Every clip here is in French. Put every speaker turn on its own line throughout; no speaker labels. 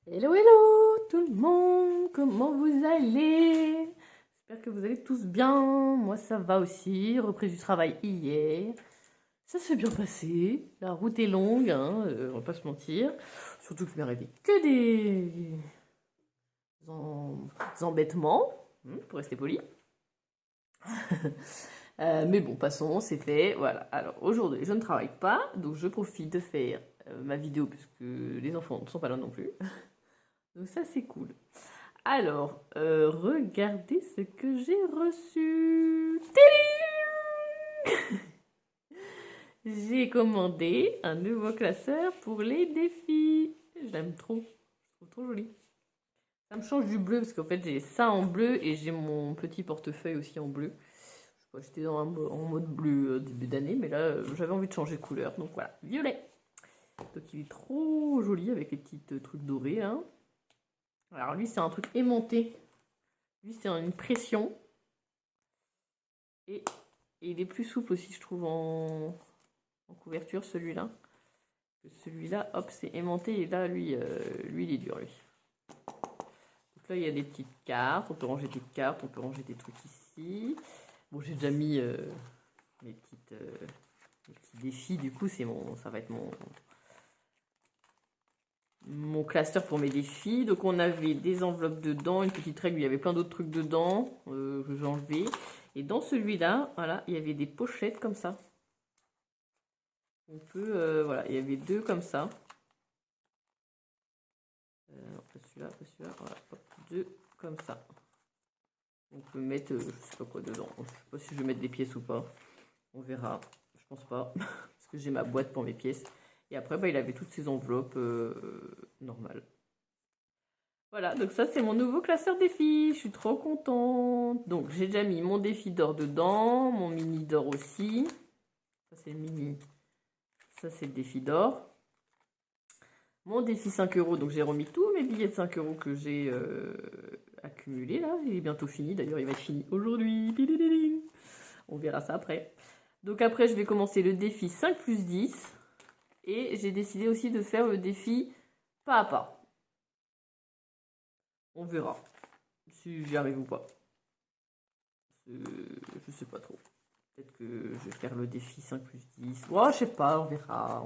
Hello, hello tout le monde, comment vous allez? J'espère que vous allez tous bien, moi ça va aussi, reprise du travail hier, ça s'est bien passé, la route est longue, hein, on va pas se mentir, surtout qu'il m'est arrivé que des embêtements, pour rester poli. Mais bon, passons, c'est fait, voilà. Alors aujourd'hui, je ne travaille pas, donc je profite de faire ma vidéo puisque les enfants ne sont pas là non plus. Donc ça c'est cool. Alors, regardez ce que j'ai reçu. Tadam! J'ai commandé un nouveau classeur pour les défis. Je l'aime trop. Je trouve trop joli. Ça me change du bleu parce qu'en fait j'ai ça en bleu et j'ai mon petit portefeuille aussi en bleu. Je sais pas, j'étais en mode bleu début d'année, mais là j'avais envie de changer de couleur. Donc voilà, violet. Donc il est trop joli avec les petits trucs dorés. Hein. Alors lui c'est un truc aimanté. Lui c'est une pression. Et il est plus souple aussi, je trouve, en couverture, celui-là. Celui-là, hop, c'est aimanté. Et là, lui, il est dur, lui. Donc là, il y a des petites cartes. On peut ranger des cartes, on peut ranger des trucs ici. Bon, j'ai déjà mis mes petits défis. Du coup, ça va être mon cluster pour mes défis. Donc, on avait des enveloppes dedans, une petite règle. Il y avait plein d'autres trucs dedans que j'ai enlevé. Et dans celui-là, voilà, il y avait des pochettes comme ça. On peut, voilà, il y avait deux comme ça. Pas celui-là, pas celui-là. Voilà, hop, deux comme ça. On peut mettre, je sais pas quoi dedans. Je sais pas si je vais mettre des pièces ou pas. On verra. Je pense pas. Parce que j'ai ma boîte pour mes pièces. Et après, bah, il avait toutes ces enveloppes normales. Voilà, donc ça c'est mon nouveau classeur défi. Je suis trop contente. Donc j'ai déjà mis mon défi d'or dedans, mon mini d'or aussi. Ça c'est le mini. Ça c'est le défi d'or. Mon défi 5 euros, donc j'ai remis tous mes billets de 5 euros que j'ai accumulés là. Il est bientôt fini, d'ailleurs il va être fini aujourd'hui. On verra ça après. Donc après je vais commencer le défi 5 plus 10. Et j'ai décidé aussi de faire le défi pas à pas. On verra si j'y arrive ou pas. Je sais pas trop. Peut-être que je vais faire le défi 5 plus 10. Oh, je sais pas, on verra.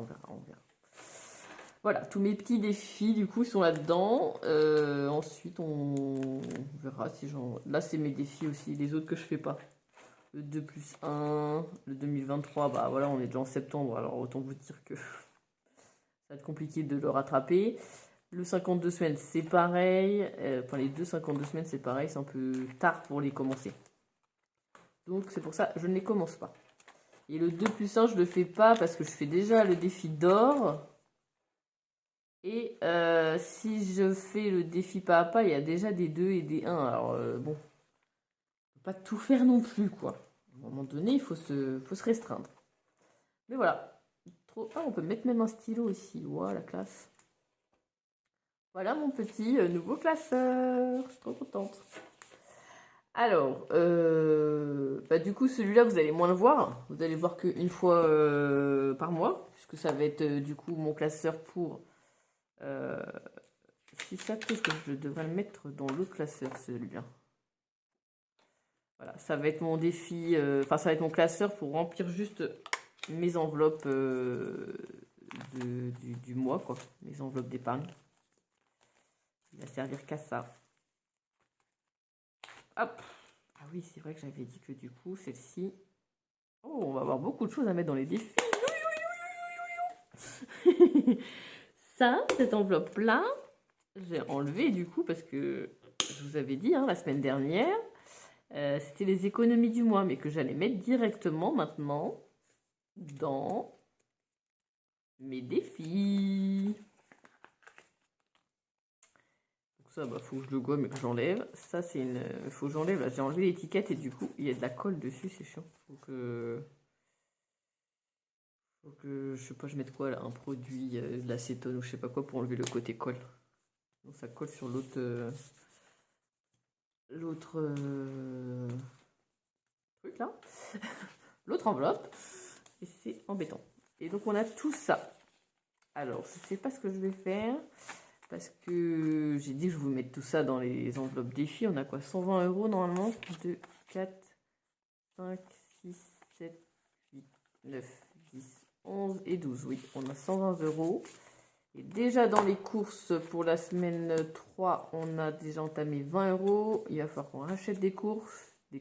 Voilà, tous mes petits défis du coup sont là-dedans. Ensuite, on verra si j'en. Là, c'est mes défis aussi, les autres que je fais pas. Le 2 plus 1, le 2023, bah voilà, on est déjà en septembre, alors autant vous dire que ça va être compliqué de le rattraper. Le 52 semaines, c'est pareil. Enfin, les deux 52 semaines, c'est pareil, c'est un peu tard pour les commencer. Donc, c'est pour ça que je ne les commence pas. Et le 2 plus 1, je le fais pas parce que je fais déjà le défi d'or. Et si je fais le défi pas à pas, il y a déjà des 2 et des 1. Alors bon, faut pas tout faire non plus, quoi. À un moment donné, il faut se restreindre. Mais voilà. Trop... Ah, on peut mettre même un stylo aussi. Waouh, la classe. Voilà mon petit nouveau classeur. Je suis trop contente. Alors, bah, du coup, celui-là, vous allez moins le voir. Vous allez le voir qu'une fois par mois, puisque ça va être du coup mon classeur pour... si ça trouve que je devrais le mettre dans l'autre classeur, celui-là. Voilà, ça va être mon défi, enfin ça va être mon classeur pour remplir juste mes enveloppes du mois, quoi. Mes enveloppes d'épargne. Il va servir qu'à ça. Hop. Ah oui, c'est vrai que j'avais dit que du coup, celle-ci... Oh, on va avoir beaucoup de choses à mettre dans les défis. Ça, cette enveloppe-là, j'ai enlevé du coup parce que je vous avais dit hein, la semaine dernière, c'était les économies du mois, mais que j'allais mettre directement maintenant dans mes défis. Donc ça, bah, faut que je le gomme et que j'enlève. Ça, c'est une... faut que j'enlève. Là, j'ai enlevé l'étiquette et du coup, il y a de la colle dessus, c'est chiant. Faut que, je sais pas, je mette quoi là, un produit, de l'acétone ou je sais pas quoi pour enlever le côté colle. Donc ça colle sur l'autre truc là, l'autre enveloppe, et c'est embêtant. Et donc on a tout ça. Alors je sais pas ce que je vais faire. Parce que j'ai dit que je vous mette tout ça dans les enveloppes défis. On a quoi? 120 € normalement. 2, 4, 5, 6, 7, 8, 9, 10, 11 et 12. Oui, on a 120 €. Et déjà dans les courses pour la semaine 3, on a déjà entamé 20 €. Il va falloir qu'on rachète des couches. Des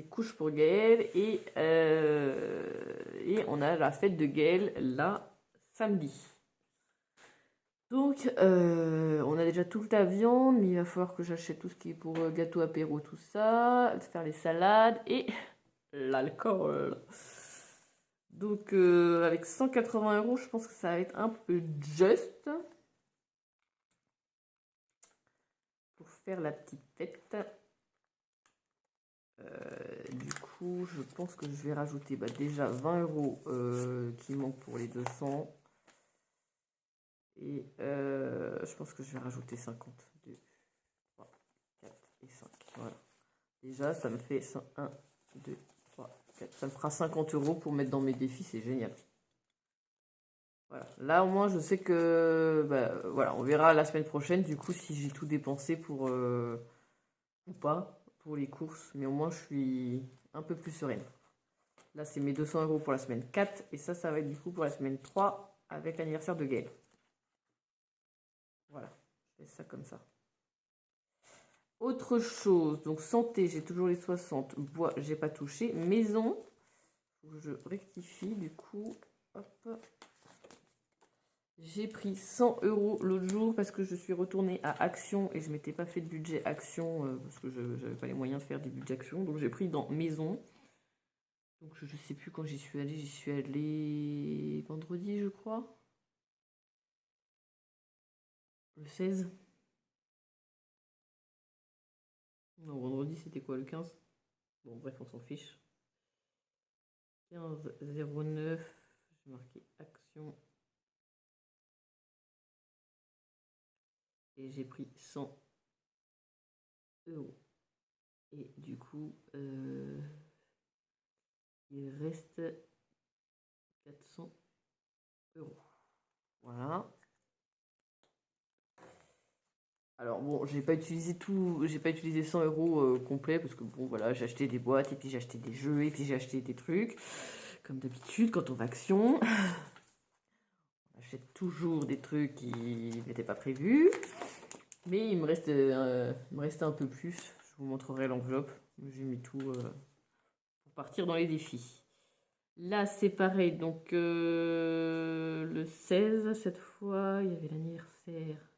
couches pour Gaël. Et on a la fête de Gaël là, samedi. Donc, on a déjà toute la viande, mais il va falloir que j'achète tout ce qui est pour gâteau, apéro, tout ça, faire les salades et l'alcool. Donc, avec 180 €, je pense que ça va être un peu juste pour faire la petite fête. Du coup, je pense que je vais rajouter déjà 20 € qui manquent pour les 200. Et je pense que je vais rajouter 50. 2, 3, 4 et 5. Voilà. Déjà, ça me fait 1, 2, 3, 4. Ça me fera 50 € pour mettre dans mes défis. C'est génial. Voilà. Là, au moins, je sais que... voilà, on verra la semaine prochaine, du coup, si j'ai tout dépensé pour... ou pas, pour les courses. Mais au moins, je suis un peu plus sereine. Là, c'est mes 200 € pour la semaine 4. Et ça va être du coup pour la semaine 3 avec l'anniversaire de Gaël. Voilà, je fais ça comme ça. Autre chose, donc santé, j'ai toujours les 60. Bois, j'ai pas touché. Maison, je rectifie du coup. Hop. J'ai pris 100 € l'autre jour parce que je suis retournée à Action et je m'étais pas fait de budget Action parce que je n'avais pas les moyens de faire des budgets Action. Donc j'ai pris dans Maison. Donc je sais plus quand j'y suis allée vendredi, je crois. Le 16. Non, vendredi, c'était quoi, le 15? Bon, bref, on s'en fiche. 15,09. J'ai marqué Action. Et j'ai pris 100 €. Et du coup, il reste 400 €. Voilà. Alors bon, j'ai pas utilisé 100 € complet parce que bon voilà, j'ai acheté des boîtes et puis j'ai acheté des jeux et puis j'ai acheté des trucs. Comme d'habitude, quand on va Action, on achète toujours des trucs qui n'étaient pas prévus. Mais il me restait un peu plus. Je vous montrerai l'enveloppe. J'ai mis tout pour partir dans les défis. Là, c'est pareil. Donc, le 16, cette fois, il y avait l'anniversaire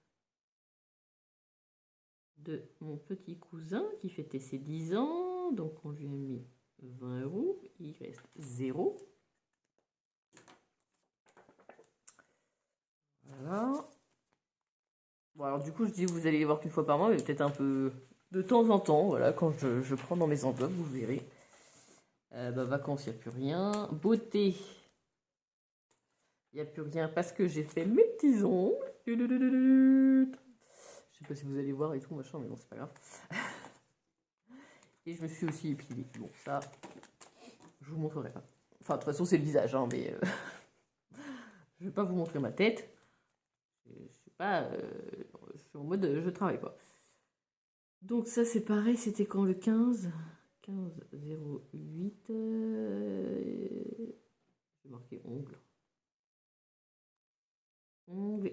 de mon petit cousin qui fêtait ses 10 ans. Donc, on lui a mis 20 €. Il reste 0. Voilà. Bon, alors du coup, je dis vous allez les voir qu'une fois par mois, mais peut-être un peu de temps en temps. Voilà, quand je prends dans mes enveloppes, vous verrez. Vacances, il n'y a plus rien. Beauté, il n'y a plus rien parce que j'ai fait mes petits ongles. Je sais pas si vous allez voir et tout, machin, mais bon, c'est pas grave. Et je me suis aussi épilée. Bon, ça, je vous montrerai pas. Enfin, de toute façon, c'est le visage, hein, mais je vais pas vous montrer ma tête. Je sais pas, je suis en mode je travaille pas. Donc, ça, c'est pareil, c'était quand le 15 15,08. J'ai marqué ongles.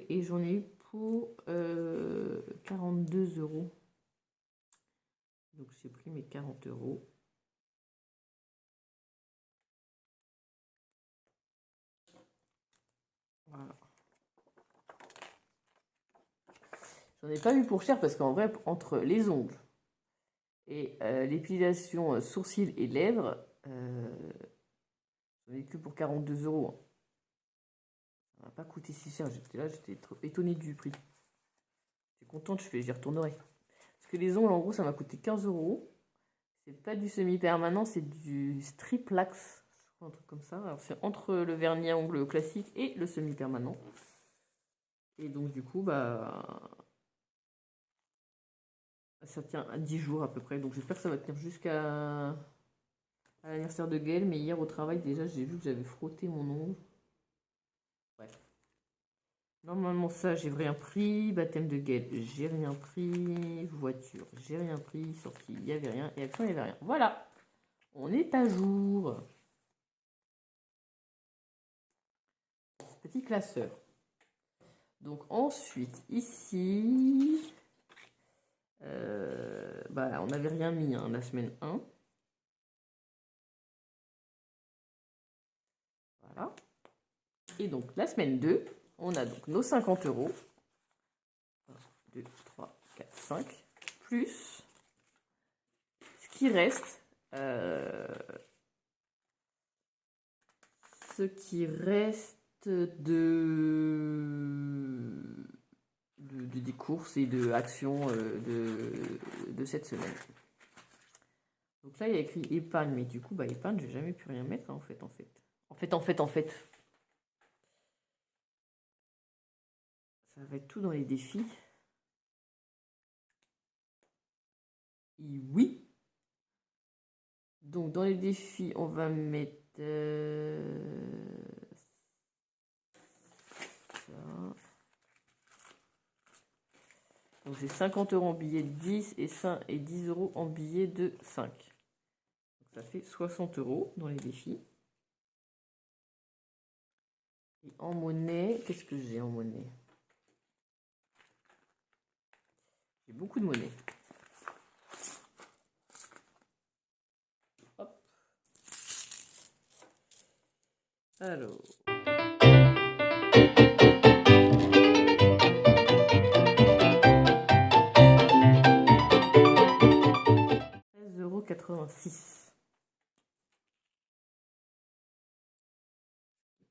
Et j'en ai eu pour 42 €. Donc j'ai pris mes 40 €. Voilà. J'en ai pas eu pour cher parce qu'en vrai, entre les ongles et l'épilation sourcils et lèvres, j'en ai que pour 42 €. Ça m'a pas coûté si cher. J'étais trop étonnée du prix. J'étais contente, j'y retournerai. Parce que les ongles, en gros, ça m'a coûté 15 €. C'est pas du semi-permanent, c'est du Striplax. Je crois, un truc comme ça. Alors, c'est entre le vernis à ongles classique et le semi-permanent. Et donc, du coup, ça tient à 10 jours à peu près. Donc, j'espère que ça va tenir jusqu'à l'anniversaire de Gaël. Mais hier, au travail, déjà, j'ai vu que j'avais frotté mon ongle. Bref. Normalement, ça, j'ai rien pris. Baptême de guêpe, j'ai rien pris. Voiture, j'ai rien pris. Sortie, il n'y avait rien. Et action, il n'y avait rien. Voilà. On est à jour. Petit classeur. Donc ensuite, ici, on n'avait rien mis hein, la semaine 1. Voilà. Et donc la semaine 2, on a donc nos 50 euros. 1, 2, 3, 4, 5. Plus ce qui reste. Des courses et de actions de cette semaine. Donc là, il y a écrit épargne, mais du coup, épargne, j'ai jamais pu rien mettre, hein, en fait. Ça va être tout dans les défis. Et oui. Donc, dans les défis, on va mettre... ça. Donc, j'ai 50 euros en billet de 10 et 10 euros en billet de 5. Donc, ça fait 60 euros dans les défis. Et en monnaie, qu'est-ce que j'ai en monnaie? J'ai beaucoup de monnaie. Hop. Alors. 13,86 €.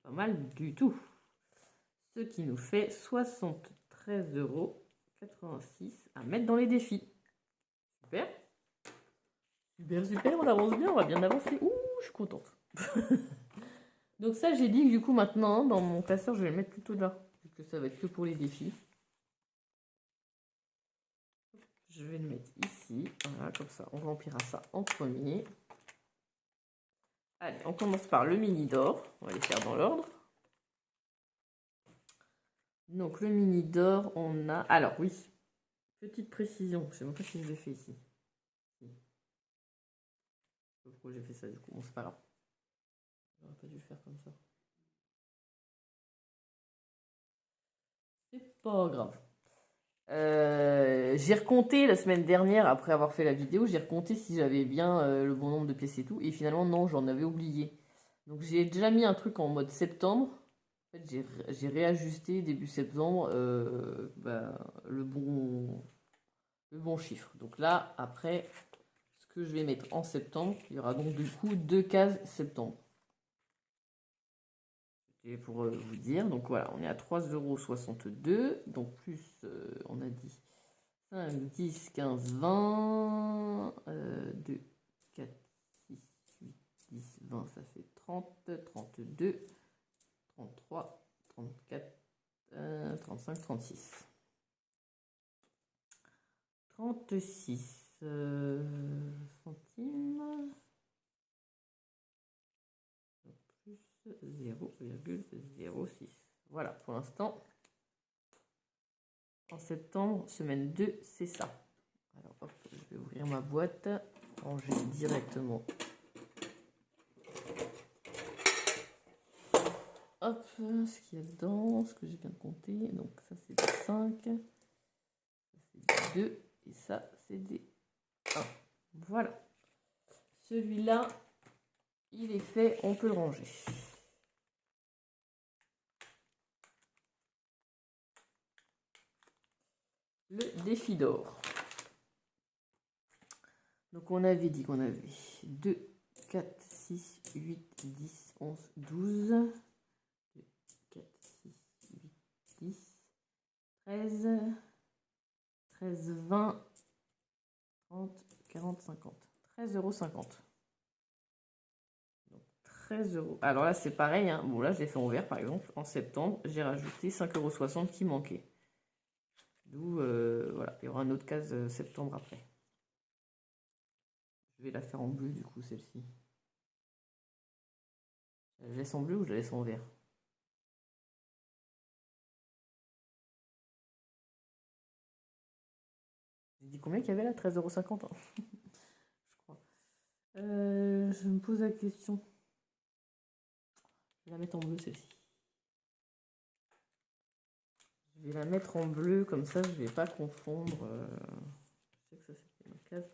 Pas mal du tout. Ce qui nous fait 73,86 € à mettre dans les défis. Super. Super, on avance bien, on va bien avancer. Ouh, je suis contente. Donc ça, j'ai dit que du coup, maintenant, dans mon classeur, je vais le mettre plutôt là. Vu que ça va être que pour les défis. Je vais le mettre ici. Voilà, comme ça, on remplira ça en premier. Allez, on commence par le mini d'or. On va les faire dans l'ordre. Donc, le mini d'or, on a... Alors, oui. Petite précision. Je ne sais même pas si je l'ai fait ici. Je sais pas pourquoi j'ai fait ça, du coup. Bon, c'est pas grave. J'aurais pas dû le faire comme ça. C'est pas grave. J'ai recompté la semaine dernière, après avoir fait la vidéo, j'ai recompté si j'avais bien le bon nombre de pièces et tout. Et finalement, non, j'en avais oublié. Donc, j'ai déjà mis un truc en mode septembre. En fait, j'ai réajusté début septembre le bon chiffre. Donc là, après, ce que je vais mettre en septembre, il y aura donc du coup 2 cases septembre. Et pour vous dire, donc voilà, on est à 3,62 €. Donc plus, on a dit 5, 10, 15, 20, 2, 4, 6, 8, 10, 20, ça fait 30, 32, 33, 34, 35, 36. 36 centimes plus 0,06. Voilà, pour l'instant, en septembre, semaine 2, c'est ça. Alors, hop, je vais ouvrir ma boîte, ranger directement. Hop, ce qu'il y a dedans, ce que j'ai bien compté. Donc, ça, c'est des 5, ça, c'est des 2, et ça, c'est des 1. Voilà. Celui-là, il est fait, on peut le ranger. Le défi d'or. Donc on avait dit qu'on avait 2, 4, 6, 8, 10, 11, 12. 2, 4, 6, 8, 10, 13, 13, 20, 30, 40, 50. 13,50 €. Donc 13 €. Alors là c'est pareil, hein. Bon là je l'ai fait en vert par exemple. En septembre, j'ai rajouté 5,60 € qui manquait. D'où, voilà, il y aura une autre case septembre après. Je vais la faire en bleu du coup celle-ci. Je la laisse en bleu ou je la laisse en vert? J'ai dit combien qu'il y avait là? 13,50 €, hein, je crois. Je me pose la question. Je vais la mettre en bleu celle-ci. Je vais la mettre en bleu, comme ça je vais pas confondre. Je sais que ça c'était ma case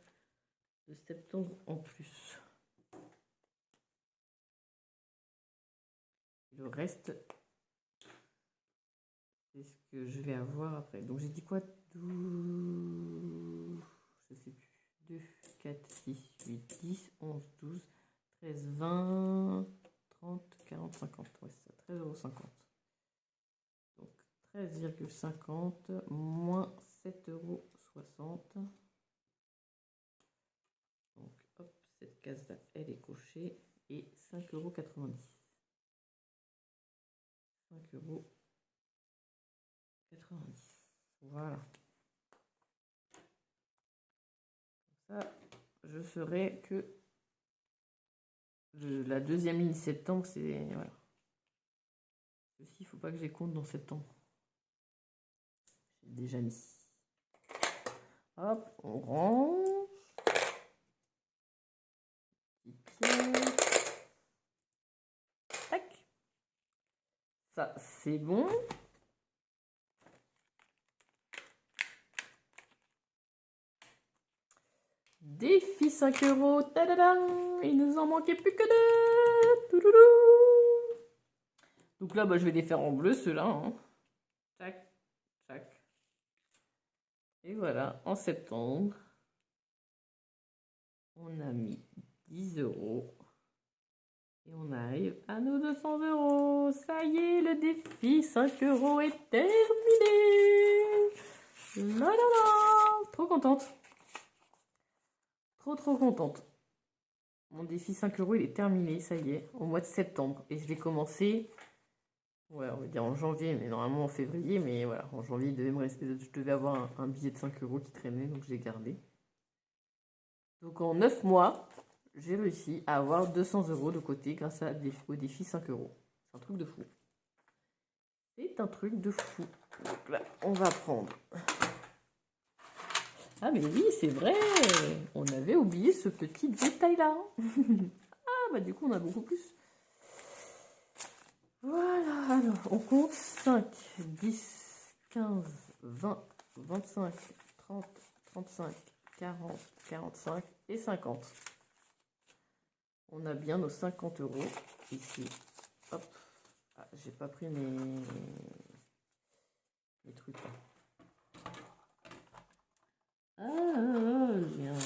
de septembre en plus. Le reste, c'est ce que je vais avoir après. Donc j'ai dit quoi? 12, je sais plus. 2, 4, 6, 8, 10, 11, 12, 13, 20, 30, 40, 50. Ouais, c'est ça, 13,50 €. Donc 13,50 moins 7,60 €. Donc hop, cette case-là, elle est cochée. Et 5,90 €. 5,90 €. Voilà. Ça, je ferai que la deuxième ligne septembre, c'est. Voilà. Ceci, il ne faut pas que j'ai compte dans septembre. J'ai déjà mis. Hop, on range. Tac. Ça, c'est bon. Défi 5 €. Tadadam. Il nous en manquait plus que 2. Touloulou. Donc là, bah, je vais les faire en bleu, ceux-là. Hein. Tac, tac. Et voilà, en septembre, on a mis 10 €. Et on arrive à nos 200 €. Ça y est, le défi 5 € est terminé. Là, là, là. Trop contente. Trop contente. Mon défi 5 € il est terminé, ça y est, au mois de septembre. Et je l'ai commencé, ouais, on va dire en janvier, mais normalement en février. Mais voilà, en janvier, je devais avoir un billet de 5 € qui traînait, donc je l'ai gardé. Donc en 9 mois, j'ai réussi à avoir 200 € de côté grâce au défi 5 €. C'est un truc de fou. C'est un truc de fou. Donc là, on va prendre. Ah mais oui, c'est vrai, on avait oublié ce petit détail-là. Ah bah du coup, on a beaucoup plus. Voilà, alors on compte 5, 10, 15, 20, 25, 30, 35, 40, 45 et 50. On a bien nos 50 € ici. Hop. Ah, j'ai pas pris mes trucs là. Ah, j'ai un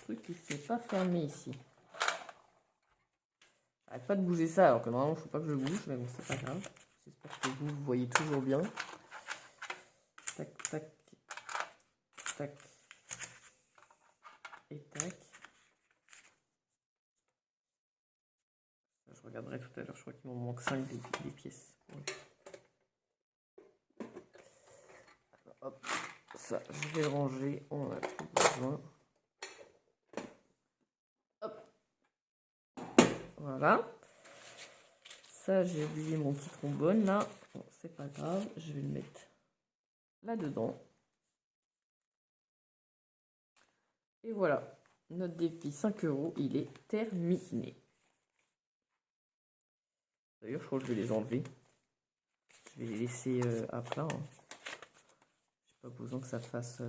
truc qui s'est pas fermé ici. Arrête pas de bouger ça alors que normalement il faut pas que je bouge, mais bon, c'est pas grave. J'espère que vous voyez toujours bien. Tac, tac, tac. Et tac. Je regarderai tout à l'heure, je crois qu'il m'en manque 5 des pièces. Alors, hop, ça, je vais le ranger, on en a plus besoin. Hop. Voilà. Ça, j'ai oublié mon petit trombone là. Bon, c'est pas grave, je vais le mettre là-dedans. Et voilà, notre défi 5 €, il est terminé. D'ailleurs, je crois que je vais les enlever. Je vais les laisser à plat. Hein. J'ai pas besoin que ça fasse...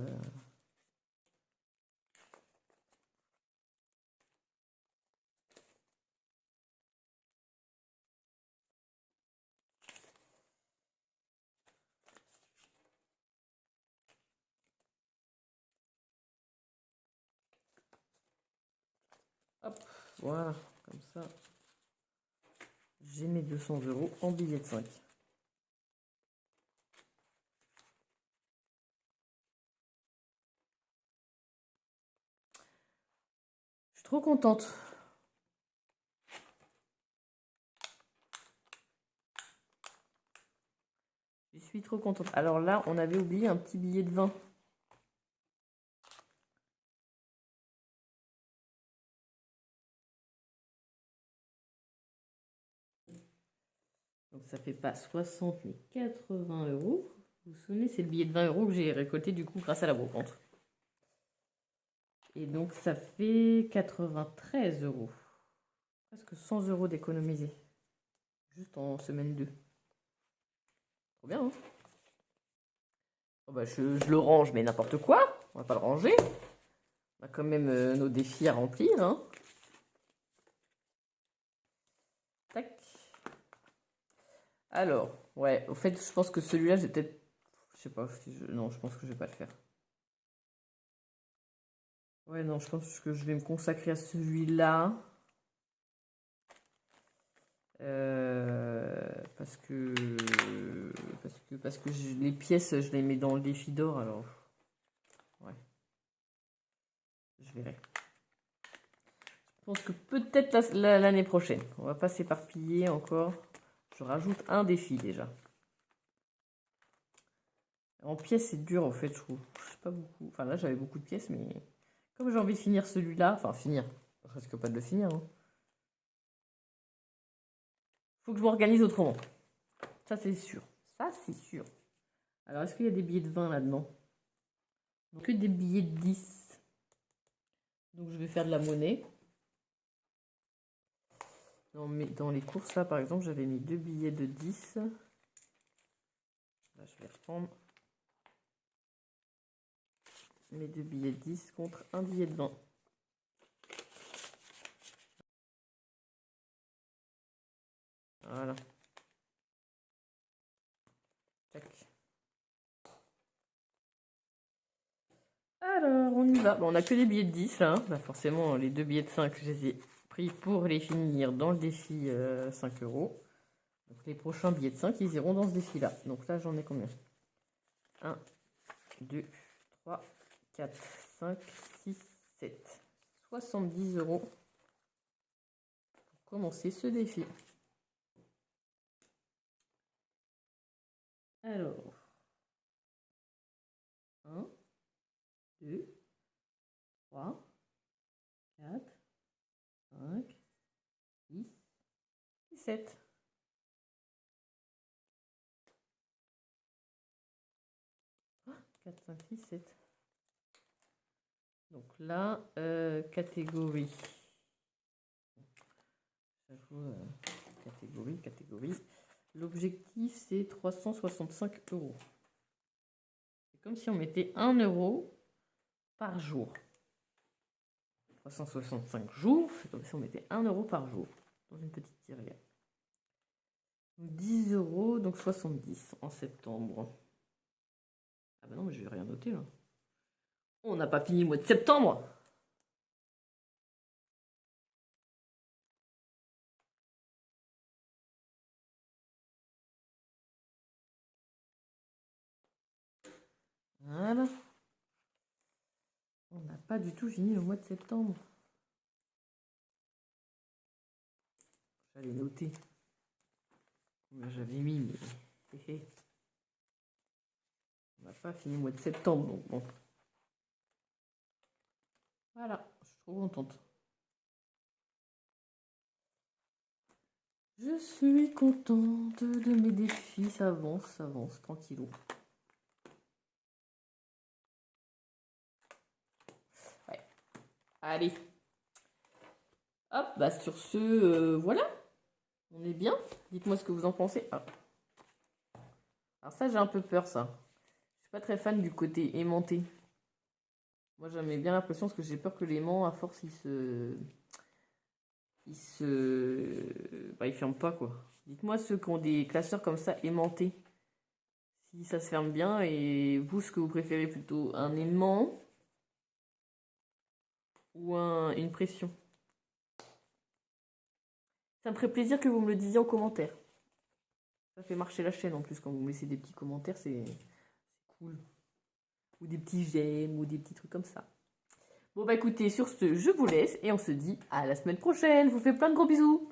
Hop, voilà, comme ça. J'ai mes 200 € en billet de 5. Je suis trop contente. Je suis trop contente. Alors là, on avait oublié un petit billet de 20. Donc ça fait pas 60 mais 80 €. Vous vous souvenez, c'est le billet de 20 € que j'ai récolté du coup grâce à la brocante. Et donc, ça fait 93 euros. Presque 100 euros d'économiser. Juste en semaine 2. Trop bien, hein? Oh bah, je le range, mais n'importe quoi. On va pas le ranger. On a quand même nos défis à remplir, hein. Tac. Alors, ouais, au fait, je pense que celui-là, j'ai peut-être... Je sais pas, non, je pense que je vais pas le faire. Ouais, non, je pense que je vais me consacrer à celui-là. Parce que les pièces, je les mets dans le défi d'or, alors... Ouais. Je verrai. Je pense que peut-être l'année prochaine. On va pas s'éparpiller encore. Je rajoute un défi déjà. En pièces, c'est dur en fait, je trouve. Je sais pas beaucoup. Enfin là, j'avais beaucoup de pièces, mais comme j'ai envie de finir celui-là, enfin finir, je risque pas de le finir, hein. Faut que je m'organise autrement. Ça, c'est sûr. Ça, c'est sûr. Alors, est-ce qu'il y a des billets de 20 là-dedans? Donc, que des billets de 10. Donc, je vais faire de la monnaie. Dans les courses, là, par exemple, j'avais mis 2 billets de 10. Là, je vais reprendre mes 2 billets de 10 contre un billet de 20. Voilà. Tac. Alors, on y va. Bon, on a que des billets de 10 là, hein. Bah, forcément, les 2 billets de 5, je les ai pris pour les finir dans le défi 5 euros. Donc, les prochains billets de 5, ils iront dans ce défi-là. Donc là, j'en ai combien? 1, 2, 3, 4, 5, 6, 7. 70 euros pour commencer ce défi. Alors, 1, 2, 3, 4, 5, 6 et 7. Ah, 4, 5, 6, 7. Donc là, catégorie. Catégorie. L'objectif, c'est 365 euros. C'est comme si on mettait 1 euro par jour. 365 jours, c'est comme si on mettait 1 euro par jour dans une petite tirelire. 10 euros, donc 70 en septembre. Ah bah non, mais je vais rien noter là. On n'a pas fini le mois de septembre. Voilà. On n'a pas du tout fini le mois de septembre. J'allais noter. J'avais mis, mais... On n'a pas fini le mois de septembre, donc bon. Voilà, je suis trop contente. Je suis contente de mes défis, ça avance, tranquillou. Ouais. Allez. Hop, bah sur ce, voilà. On est bien. Dites-moi ce que vous en pensez. Ah. Alors ça, j'ai un peu peur, ça. Je suis pas très fan du côté aimanté. Moi, j'aimais bien l'impression, parce que j'ai peur que l'aimant, à force, il ferme pas, quoi. Dites-moi ceux qui ont des classeurs comme ça aimantés. Si ça se ferme bien, et vous, ce que vous préférez plutôt, un aimant ou une pression? Ça me ferait plaisir que vous me le disiez en commentaire. Ça fait marcher la chaîne en plus quand vous me laissez des petits commentaires, c'est cool. Ou des petits j'aime, ou des petits trucs comme ça. Bon bah écoutez, sur ce, je vous laisse et on se dit à la semaine prochaine. Je vous fais plein de gros bisous.